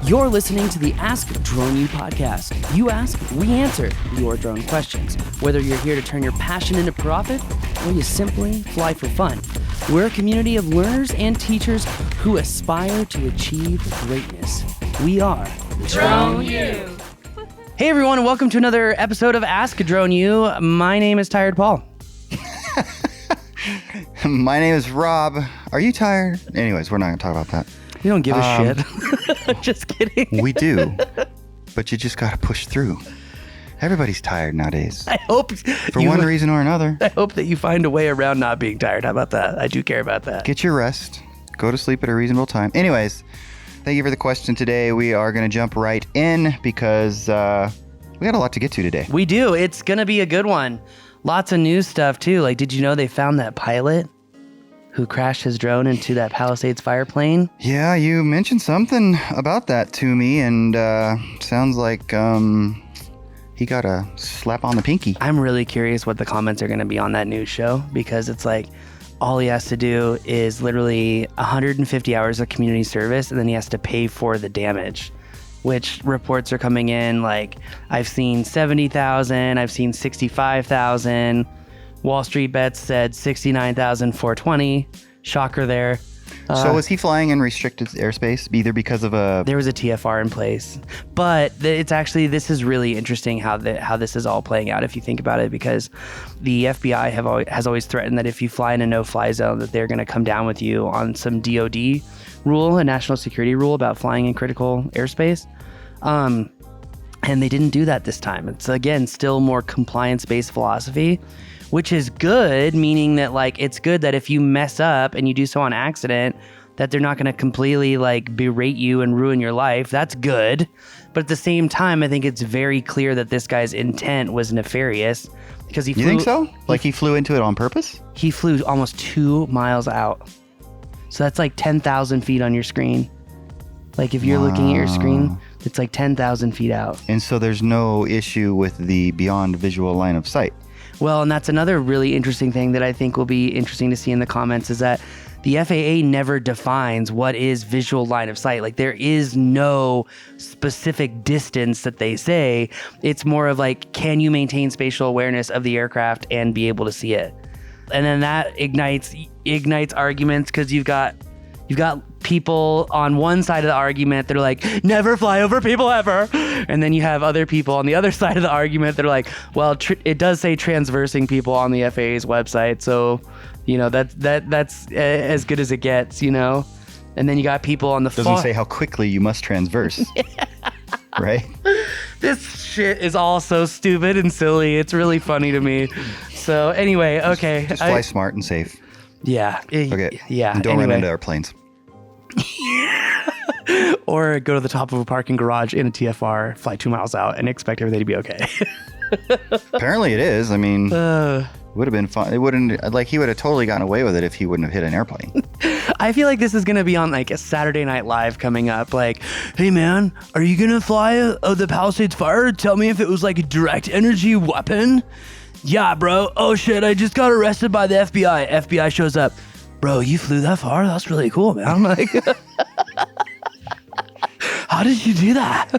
You're listening to the Ask Drone U podcast. You ask, we answer your drone questions. Whether you're here to turn your passion into profit or you simply fly for fun, we're a community of learners and teachers who aspire to achieve greatness. We are Drone U. Hey everyone, and welcome to another episode of Ask Drone U. My name is Tired Paul. My name is Rob. Are you tired? Anyways, we're not going to talk about that. We don't give a shit. Just kidding. We do, but you just got to push through. Everybody's tired nowadays. I hope for one reason or another. I hope that you find a way around not being tired. How about that? I do care about that. Get your rest. Go to sleep at a reasonable time. Anyways, thank you for the question today. We are going to jump right in because we got a lot to get to today. We do. It's going to be a good one. Lots of news stuff too. Like, did you know they found that pilot who crashed his drone into that Palisades fire plane? Yeah, you mentioned something about that to me, and sounds like he got a slap on the pinky. I'm really curious what the comments are going to be on that news show, because it's like all he has to do is literally 150 hours of community service, and then he has to pay for the damage, which reports are coming in. Like, I've seen 70,000, I've seen 65,000. Wall Street Bets said 69,420. Shocker there. So was he flying in restricted airspace, either because of there was a TFR in place, but it's actually, this is really interesting how this is all playing out if you think about it, because the FBI has always threatened that if you fly in a no-fly zone, that they're going to come down with you on some DOD rule, a national security rule about flying in critical airspace. And they didn't do that this time. It's, again, still more compliance-based philosophy, which is good, meaning that, like, it's good that if you mess up and you do so on accident, that they're not going to completely, like, berate you and ruin your life. That's good. But at the same time, I think it's very clear that this guy's intent was nefarious, because he flew... You think so? Like, he flew into it on purpose? He flew almost 2 miles out. So that's like 10,000 feet on your screen. Like, if you're looking at your screen, it's like 10,000 feet out. And so there's no issue with the beyond visual line of sight. Well, and that's another really interesting thing that I think will be interesting to see in the comments, is that the FAA never defines what is visual line of sight. Like, there is no specific distance that they say. It's more of like, can you maintain spatial awareness of the aircraft and be able to see it? And then that ignites arguments, because you've got people on one side of the argument that are like, never fly over people ever. And then you have other people on the other side of the argument that are like, well, it does say transversing people on the FAA's website. So, you know, that's as good as it gets, you know? And then you got people on the Doesn't say how quickly you must transverse. Right? This shit is all so stupid and silly. It's really funny to me. So anyway, okay. Just fly smart and safe. Yeah. Okay. Yeah. And don't run into airplanes. Or go to the top of a parking garage in a TFR, fly 2 miles out, and expect everything to be okay. Apparently it is. I mean, it would have been fun. It wouldn't, like, he would have totally gotten away with it if he wouldn't have hit an airplane. I feel like this is going to be on, like, a Saturday Night Live coming up. Like, hey man, are you going to fly the Palisades fire? Tell me if it was like a direct energy weapon. Yeah, bro. Oh shit, I just got arrested by the FBI. FBI shows up. Bro, you flew that far? That's really cool, man. I'm like, how did you do that?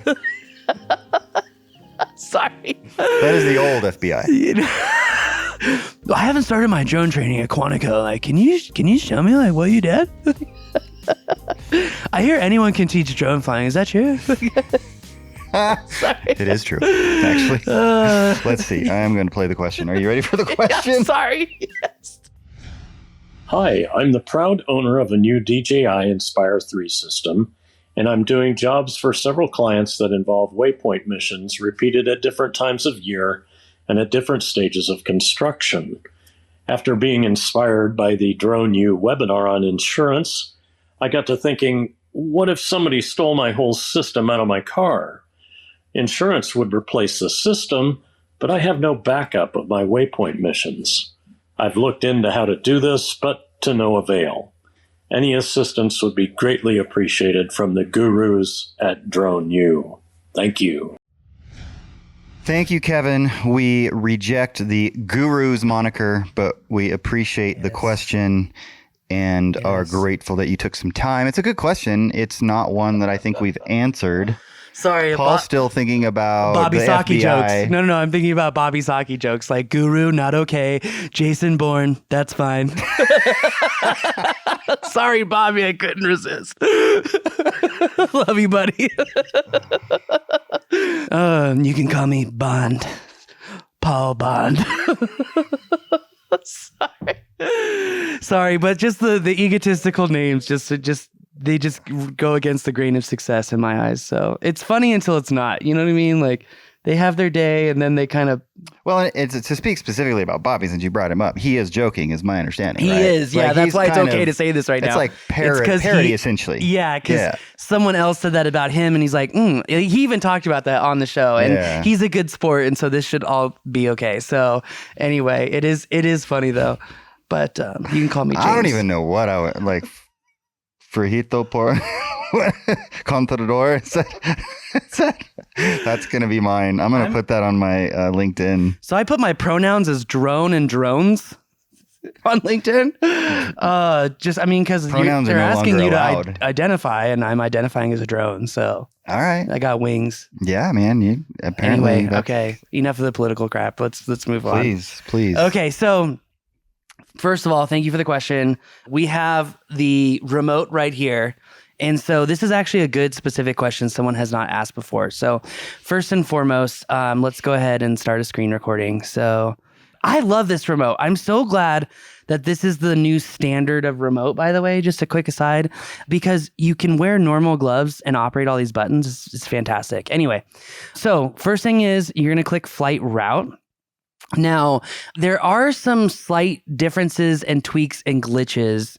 Sorry. That is the old FBI. You know, I haven't started my drone training at Quantico. Like, can you show me, like, what you did? I hear anyone can teach drone flying. Is that true? Sorry. It is true, actually. Let's see. I am going to play the question. Are you ready for the question? Yeah, sorry. Yes. Hi, I'm the proud owner of a new DJI Inspire 3 system, and I'm doing jobs for several clients that involve waypoint missions repeated at different times of year and at different stages of construction. After being inspired by the Drone U webinar on insurance, I got to thinking, what if somebody stole my whole system out of my car? Insurance would replace the system, but I have no backup of my waypoint missions. I've looked into how to do this, but to no avail. Any assistance would be greatly appreciated from the gurus at Drone U. Thank you. Thank you, Kevin. We reject the gurus moniker, but we appreciate the question. and are grateful that you took some time. It's a good question. It's not one that I think we've answered. Sorry, Paul's still thinking about Bobby the Saki FBI. jokes. No, I'm thinking about Bobby Saki jokes like Guru, not okay. Jason Bourne, that's fine. Sorry, Bobby, I couldn't resist. Love you, buddy. You can call me Bond. Paul Bond. Sorry, but just the egotistical names they just go against the grain of success in my eyes. So it's funny until it's not. You know what I mean? Like they have their day and then they kind of. Well, it's to speak specifically about Bobby, since you brought him up. He is joking, is my understanding. He right? is, yeah. That's why it's okay to say this right now. It's like parody, essentially. Yeah, because someone else said that about him, and he's like, He even talked about that on the show, and he's a good sport, and so this should all be okay. So anyway, it is funny though. But you can call me James. I don't even know what I would like. Frito por contador. That's going to be mine. I'm going to put that on my LinkedIn. So I put my pronouns as drone and drones on LinkedIn. Because they're asking you to identify, and I'm identifying as a drone. So all right, I got wings. Yeah, man. You apparently. Anyway, okay. Enough of the political crap. Let's move on. Please. Okay, so. First of all, thank you for the question. We have the remote right here. And so this is actually a good specific question someone has not asked before. So first and foremost, let's go ahead and start a screen recording. So I love this remote. I'm so glad that this is the new standard of remote, by the way, just a quick aside, because you can wear normal gloves and operate all these buttons. It's fantastic. Anyway, so first thing is you're going to click flight route. Now, there are some slight differences and tweaks and glitches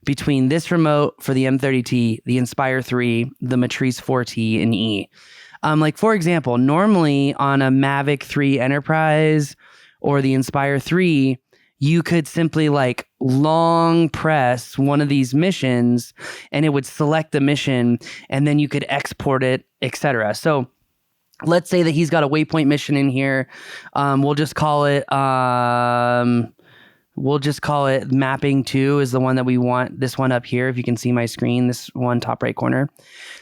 between this remote for the M30T, the Inspire 3, the Matrice 4T, and E. Like, for example, normally on a Mavic 3 Enterprise or the Inspire 3, you could simply like long press one of these missions and it would select the mission and then you could export it, etc. So let's say that he's got a waypoint mission in here. We'll just call it mapping 2 is the one that we want. This one up here, if you can see my screen, this one top right corner.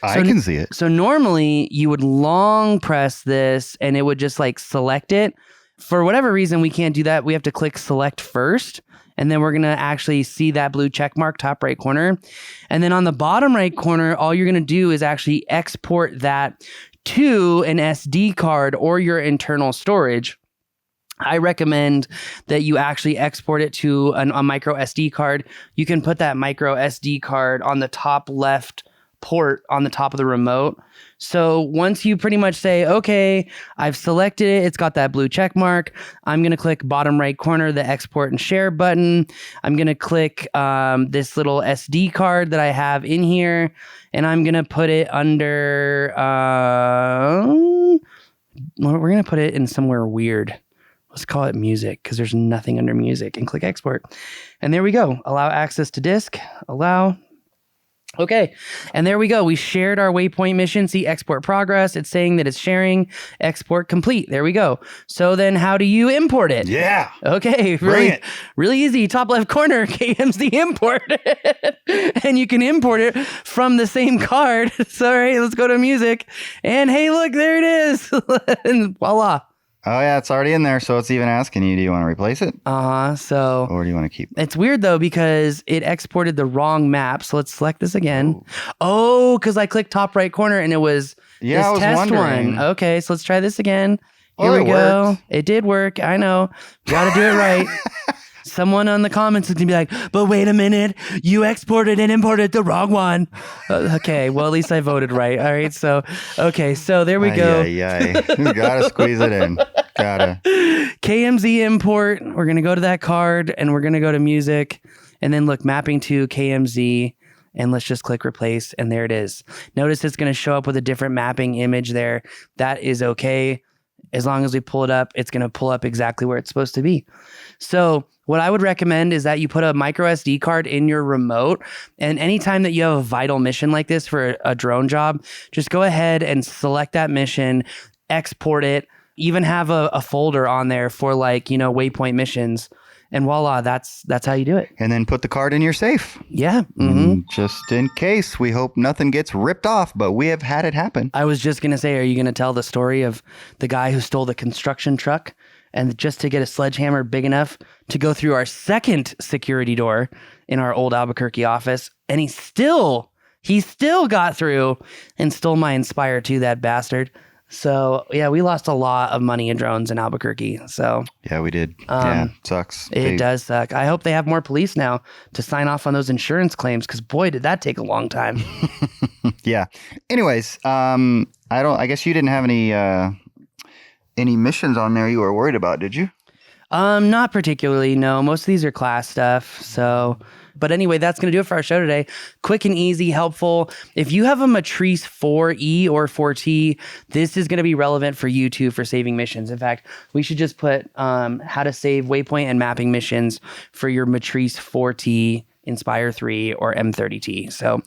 I can see it. So normally you would long press this and it would just like select it. For whatever reason, we can't do that. We have to click select first. And then we're going to actually see that blue check mark top right corner. And then on the bottom right corner, all you're going to do is actually export that to an SD card or your internal storage. I recommend that you actually export it to a micro SD card. You can put that micro SD card on the top left port on the top of the remote. So once you pretty much say, okay, I've selected it, it's got that blue check mark, I'm going to click bottom right corner, the export and share button. I'm going to click this little SD card that I have in here, and I'm going to put it under, we're going to put it in somewhere weird. Let's call it music because there's nothing under music, and click export. And there we go. Allow access to disk, allow. Okay, and there we go. We shared our waypoint mission. See export progress. It's saying that it's sharing. Export complete. There we go. So then how do you import it? Yeah. Okay, really easy. Top left corner, KMZ import. And you can import it from the same card. So, all right, let's go to music. And hey, look, there it is. And voila. Oh, yeah, it's already in there, so it's even asking you, do you want to replace it? So... Or do you want to keep it? It's weird, though, because it exported the wrong map. So let's select this again. Oh, because I clicked top right corner, and it was this I was test wondering. one. Okay, so let's try this again. Here Well, we it go. worked. It did work. I know. Got to do it right. Someone on the comments is going to be like, but wait a minute, you exported and imported the wrong one. Okay, well, at least I voted right. All right, so there we go. Yeah. You gotta squeeze it in. Gotta. KMZ import. We're going to go to that card and we're going to go to music and then look mapping to KMZ and let's just click replace. And there it is. Notice it's going to show up with a different mapping image there. That is okay. As long as we pull it up, it's going to pull up exactly where it's supposed to be. So what I would recommend is that you put a micro SD card in your remote, and anytime that you have a vital mission like this for a drone job, just go ahead and select that mission, export it, even have a folder on there for waypoint missions, And voila, that's how you do it. And then put the card in your safe. Yeah. Mm-hmm. Just in case. We hope nothing gets ripped off, but we have had it happen. I was just going to say, are you going to tell the story of the guy who stole the construction truck and just to get a sledgehammer big enough to go through our second security door in our old Albuquerque office, and he still got through and stole my Inspire 2, that bastard. So yeah, we lost a lot of money in drones in Albuquerque. So yeah, we did. Yeah, sucks. It does suck. I hope they have more police now to sign off on those insurance claims, because boy, did that take a long time. Yeah. Anyways, I guess you didn't have any missions on there you were worried about, did you? Not particularly. No, most of these are class stuff. So, but anyway, that's going to do it for our show today. Quick and easy, helpful. If you have a Matrice 4E or 4T, this is going to be relevant for you too for saving missions. In fact, we should just put how to save waypoint and mapping missions for your Matrice 4T, Inspire 3, or M30T. So,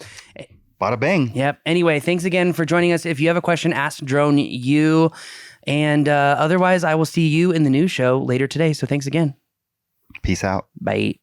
bada bang. Yep. Anyway, thanks again for joining us. If you have a question, ask Drone U. And otherwise, I will see you in the news show later today. So thanks again. Peace out. Bye.